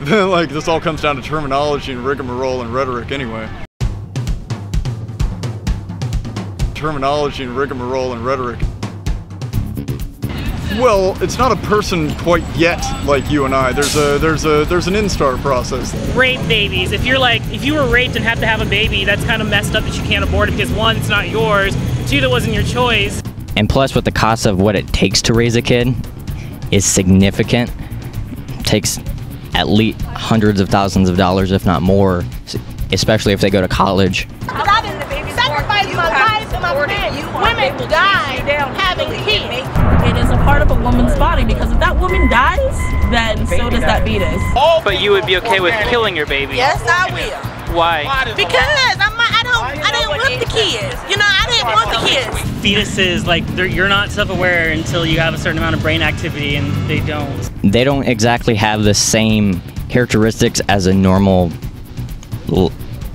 Like, this all comes down to terminology and rigmarole and rhetoric anyway. Terminology and rigmarole and rhetoric. Well, it's not a person quite yet like you and I. There's an instar process. Rape babies. If you were raped and have to have a baby, that's kind of messed up that you can't abort it because one, it's not yours, two, that wasn't your choice. And plus, with the cost of what it takes to raise a kid is significant. It takes at least hundreds of thousands of dollars, if not more, especially if they go to college. I've been sacrificing my life and my friends. Women die having kids. It is a part of a woman's body because if that woman dies, then so does that fetus. But you would be okay with killing your baby? Yes, I will. Why? Because I didn't want the kids. You know, I didn't want the kids. Fetuses, like, you're not self-aware until you have a certain amount of brain activity, and they don't. They don't exactly have the same characteristics as a normal,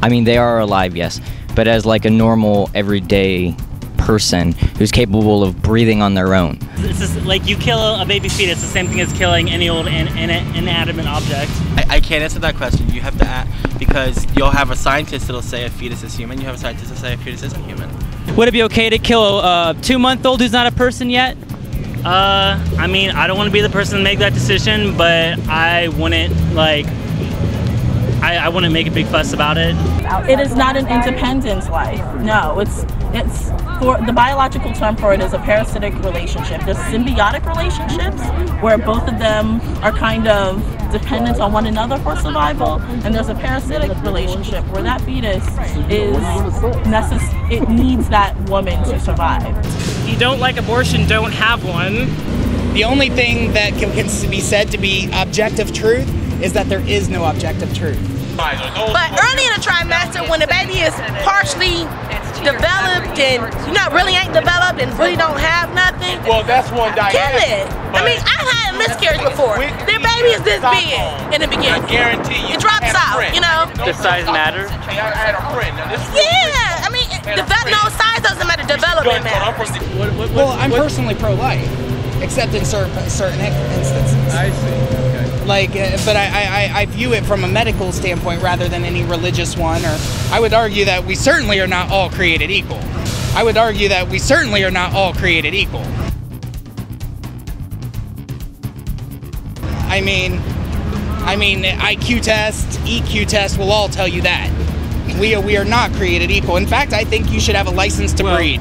I mean, they are alive, yes, but as like a normal everyday person who's capable of breathing on their own. It's just like you kill a baby fetus, the same thing as killing any old inanimate object. I can't answer that question. You have to ask, because you'll have a scientist that'll say a fetus is human, you have a scientist that'll say a fetus isn't human. Would it be okay to kill a 2-month-old who's not a person yet? I mean, I don't want to be the person to make that decision, but I wouldn't, like, I wouldn't make a big fuss about it. It is not an independent life. No, it's for the biological term for it is a parasitic relationship. There's symbiotic relationships where both of them are kind of dependent on one another for survival, and there's a parasitic relationship where that fetus is it needs that woman to survive. If you don't like abortion, don't have one. The only thing that can be said to be objective truth is that there is no objective truth. But early in the trimester, when the baby is partially developed and really ain't developed and really don't have nothing, well, that's one kill it. I mean, I had a miscarriage before. Their baby is this big in the beginning. I guarantee you. It drops out, you know. Does size matter? I had a friend. Now, this Yeah, I mean, no, size doesn't matter. Development matters. Well, I'm personally pro-life, except in certain instances. I see. Okay. Like, but I view it from a medical standpoint rather than any religious one. Or I would argue that we certainly are not all created equal. I would argue that we certainly are not all created equal. I mean, IQ test, EQ test will all tell you that. We are not created equal. In fact, I think you should have a license to breed.